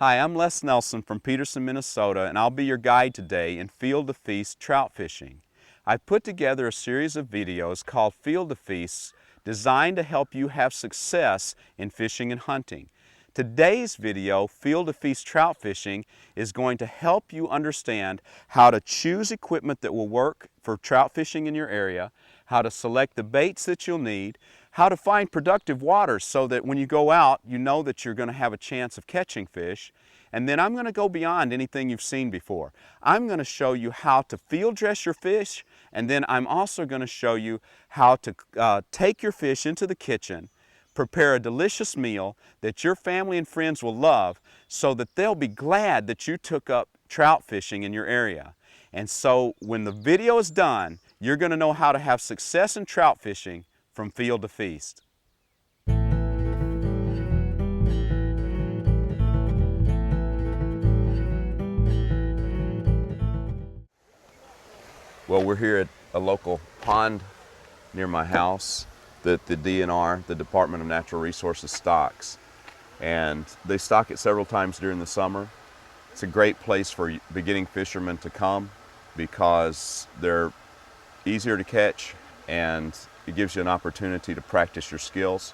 Hi, I'm Les Nelson from Peterson, Minnesota, and I'll be your guide today in Field to Feast trout fishing. I've put together a series of videos called Field to Feast designed to help you have success in fishing and hunting. Today's video, Field to Feast trout fishing, is going to help you understand how to choose equipment that will work for trout fishing in your area, how to select the baits that you'll need, how to find productive waters so that when you go out, you know that you're going to have a chance of catching fish. And then I'm going to go beyond anything you've seen before. I'm going to show you how to field dress your fish, and then I'm also going to show you how to take your fish into the kitchen, prepare a delicious meal that your family and friends will love so that they'll be glad that you took up trout fishing in your area. And so when the video is done, you're going to know how to have success in trout fishing from field to feast. Well, we're here at a local pond near my house that the DNR, the Department of Natural Resources, stocks. And they stock it several times during the summer. It's a great place for beginning fishermen to come because they're easier to catch and it gives you an opportunity to practice your skills.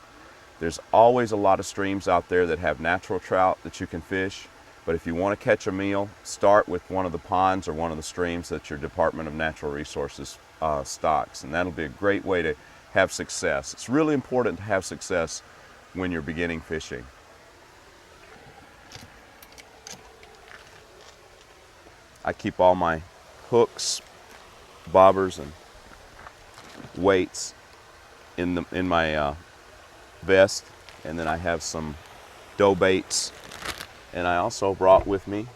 There's always a lot of streams out there that have natural trout that you can fish, but if you want to catch a meal, start with one of the ponds or one of the streams that your Department of Natural Resources stocks, and that'll be a great way to have success. It's really important to have success when you're beginning fishing. I keep all my hooks, bobbers, and weights in my vest, and then I have some dough baits, and I also brought with me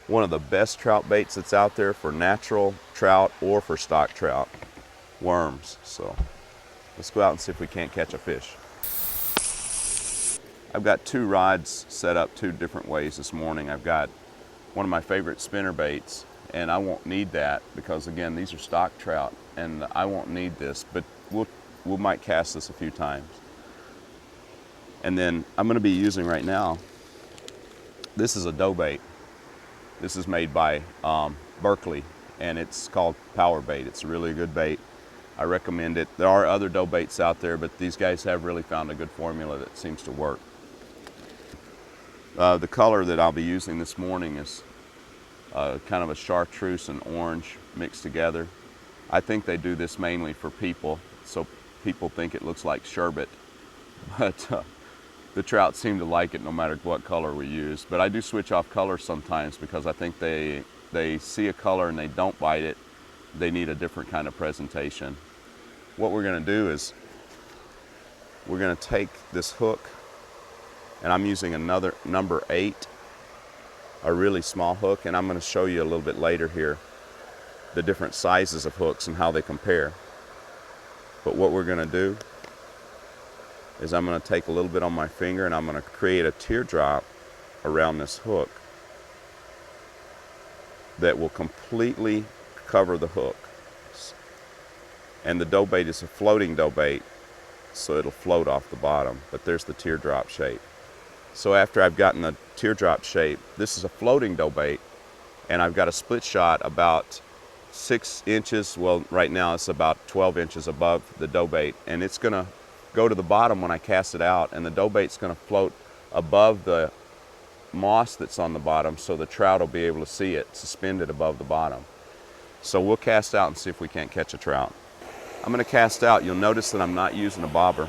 one of the best trout baits that's out there for natural trout or for stock trout, worms. So let's go out and see if we can't catch a fish. I've got two rods set up two different ways this morning. I've got one of my favorite spinner baits, and I won't need that because again these are stock trout and I won't need this, but we might cast this a few times. And then I'm going to be using right now, this is a dough bait. This is made by Berkeley and it's called Power Bait. It's a really good bait. I recommend it. There are other dough baits out there, but these guys have really found a good formula that seems to work. The color that I'll be using this morning is kind of a chartreuse and orange mixed together. I think they do this mainly for people, so people think it looks like sherbet, but the trout seem to like it no matter what color we use. But I do switch off colors sometimes because I think they see a color and they don't bite it. They need a different kind of presentation. What we're going to do is we're going to take this hook, and I'm using another number 8, a really small hook, and I'm going to show you a little bit later here the different sizes of hooks and how they compare. But what we're going to do is I'm going to take a little bit on my finger and I'm going to create a teardrop around this hook that will completely cover the hook. And the dough bait is a floating dough bait, so it'll float off the bottom, but there's the teardrop shape. So after I've gotten the teardrop shape, this is a floating dough bait, and I've got a split shot about 6 inches, well right now it's about 12 inches above the dough bait, and it's going to go to the bottom when I cast it out, and the dough bait's going to float above the moss that's on the bottom so the trout will be able to see it suspended above the bottom. So we'll cast out and see if we can't catch a trout. I'm going to cast out. You'll notice that I'm not using a bobber.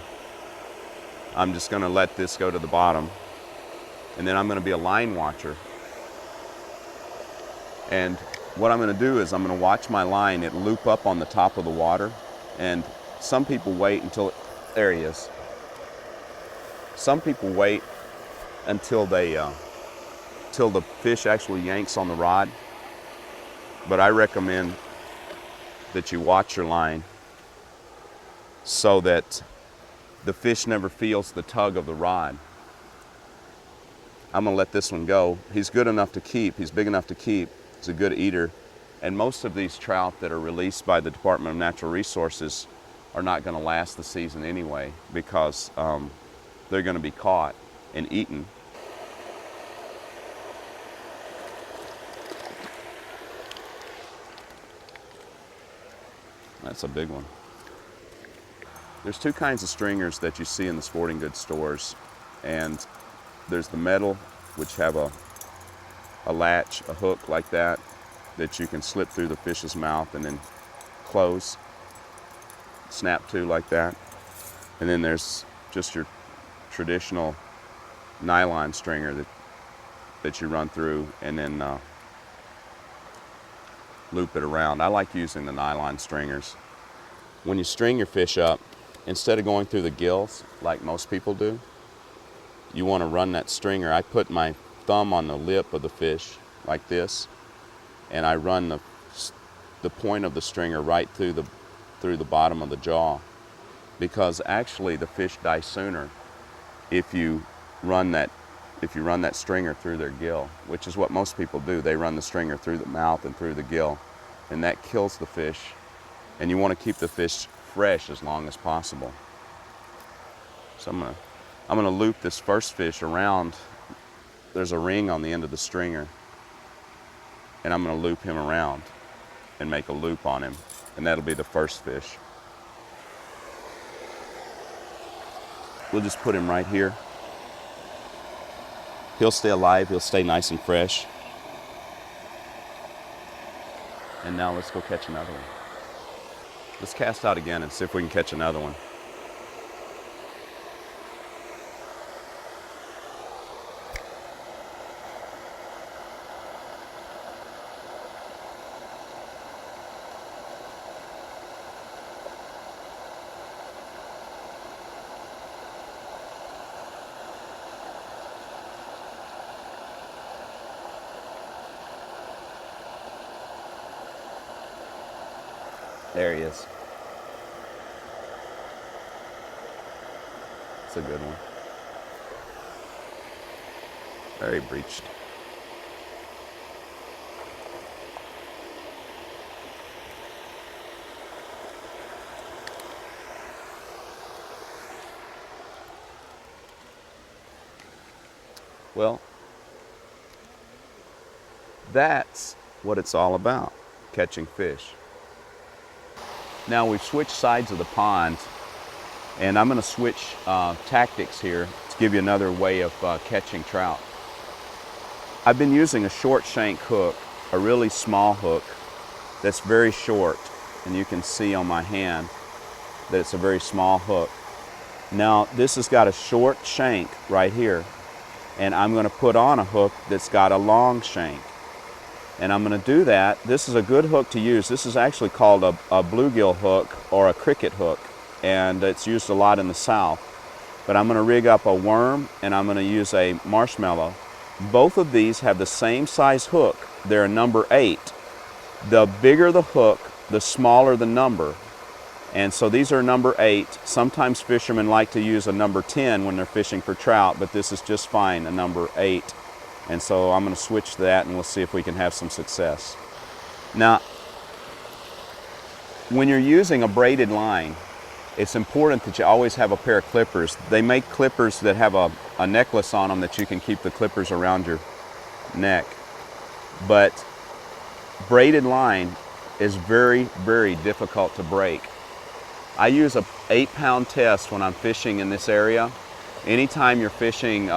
I'm just going to let this go to the bottom, and then I'm going to be a line watcher. And what I'm going to do is I'm going to watch my line. It loop up on the top of the water, and some people wait until there he is. Some people wait until till the fish actually yanks on the rod, but I recommend that you watch your line so that the fish never feels the tug of the rod. I'm going to let this one go. He's good enough to keep. He's big enough to keep. He's a good eater. And most of these trout that are released by the Department of Natural Resources are not going to last the season anyway because they're going to be caught and eaten. That's a big one. There's two kinds of stringers that you see in the sporting goods stores, and there's the metal, which have a latch, a hook like that you can slip through the fish's mouth and then close, snap to like that. And then there's just your traditional nylon stringer that you run through and then loop it around. I like using the nylon stringers. When you string your fish up, instead of going through the gills like most people do, you want to run that stringer. I put my thumb on the lip of the fish like this, and I run the point of the stringer right through the bottom of the jaw, because actually the fish die sooner if you run that stringer through their gill, which is what most people do. They run the stringer through the mouth and through the gill, and that kills the fish. And you want to keep the fish fresh as long as possible. So I'm gonna loop this first fish around. There's a ring on the end of the stringer, and I'm gonna loop him around and make a loop on him, and that'll be the first fish. We'll just put him right here. He'll stay alive, he'll stay nice and fresh. And now let's go catch another one. Let's cast out again and see if we can catch another one. There he is. It's a good one. Very breached. Well, that's what it's all about, catching fish. Now we've switched sides of the pond, and I'm going to switch tactics here to give you another way of catching trout. I've been using a short shank hook, a really small hook that's very short, and you can see on my hand that it's a very small hook. Now this has got a short shank right here, and I'm going to put on a hook that's got a long shank. And I'm going to do that. This is a good hook to use. This is actually called a bluegill hook or a cricket hook, and it's used a lot in the South. But I'm going to rig up a worm, and I'm going to use a marshmallow. Both of these have the same size hook. They're a number 8. The bigger the hook, the smaller the number. And so these are number 8. Sometimes fishermen like to use a number 10 when they're fishing for trout, but this is just fine, a number 8. And so I'm going to switch that, and we'll see if we can have some success. Now, when you're using a braided line, it's important that you always have a pair of clippers. They make clippers that have a necklace on them that you can keep the clippers around your neck. But braided line is very, very difficult to break. I use a 8-pound test when I'm fishing in this area. Anytime you're fishing,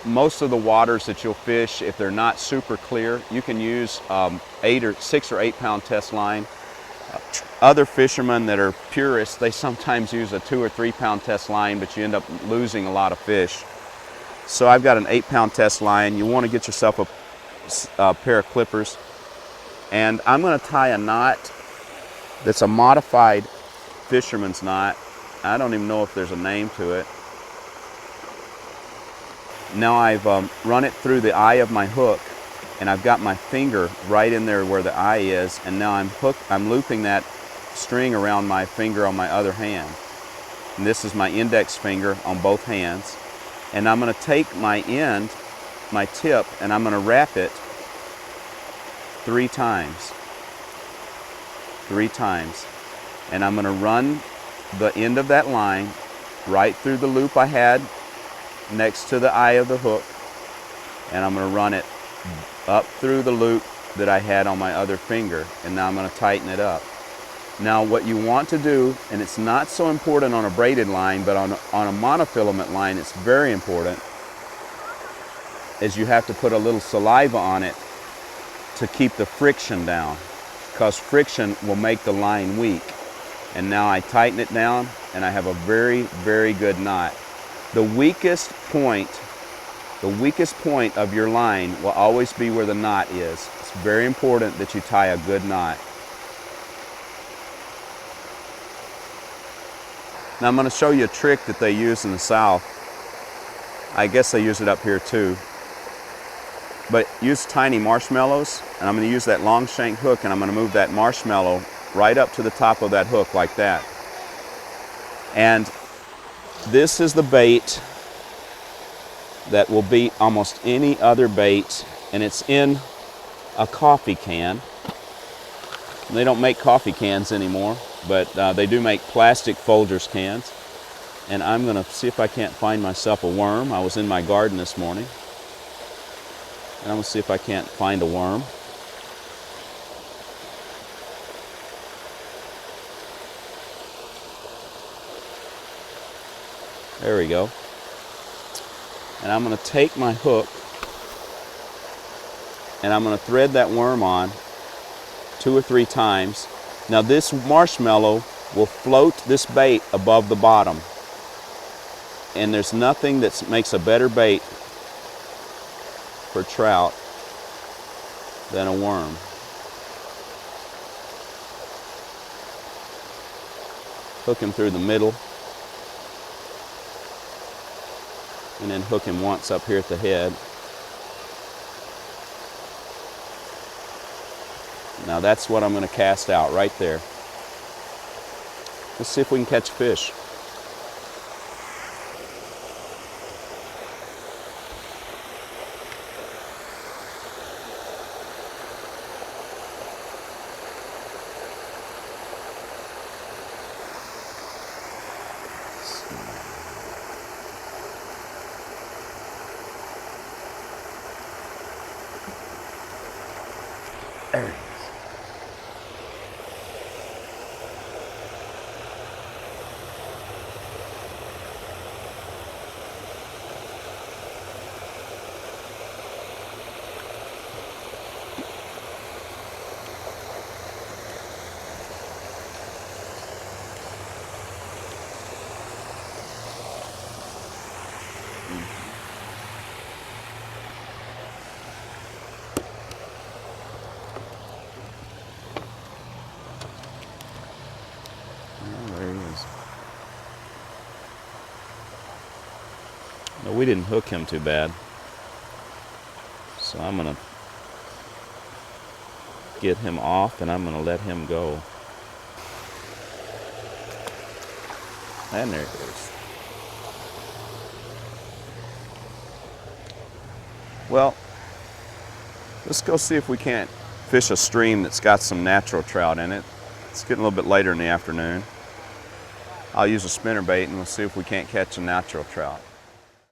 most of the waters that you'll fish, if they're not super clear, you can use 6 or 8 pound test line. Other fishermen that are purists, they sometimes use a 2 or 3 pound test line, but you end up losing a lot of fish. So I've got an 8-pound test line. You want to get yourself a pair of clippers, and I'm going to tie a knot that's a modified fisherman's knot. I don't even know if there's a name to it. Now I've run it through the eye of my hook, and I've got my finger right in there where the eye is, and now I'm looping that string around my finger on my other hand. And this is my index finger on both hands. And I'm going to take my end, my tip, and I'm going to wrap it 3 times. 3 times. And I'm going to run the end of that line right through the loop I had next to the eye of the hook, and I'm going to run it up through the loop that I had on my other finger, and now I'm going to tighten it up. Now what you want to do, and it's not so important on a braided line, but on a monofilament line it's very important, is you have to put a little saliva on it to keep the friction down, because friction will make the line weak. And now I tighten it down and I have a very, very good knot. The weakest point of your line will always be where the knot is. It's very important that you tie a good knot. Now I'm going to show you a trick that they use in the South. I guess they use it up here too. But use tiny marshmallows, and I'm going to use that long shank hook, and I'm going to move that marshmallow right up to the top of that hook like that. And this is the bait that will beat almost any other bait, and it's in a coffee can. They don't make coffee cans anymore, but they do make plastic Folgers cans. And I'm going to see if I can't find myself a worm. I was in my garden this morning, and I'm going to see if I can't find a worm. There we go. And I'm going to take my hook and I'm going to thread that worm on 2 or 3 times. Now this marshmallow will float this bait above the bottom. And there's nothing that makes a better bait for trout than a worm. Hook him through the middle, and then hook him once up here at the head. Now that's what I'm going to cast out right there. Let's see if we can catch fish. There he is. No, we didn't hook him too bad. So I'm going to get him off and I'm going to let him go. And there it is. Well, let's go see if we can't fish a stream that's got some natural trout in it. It's getting a little bit later in the afternoon. I'll use a spinnerbait and we'll see if we can't catch a natural trout.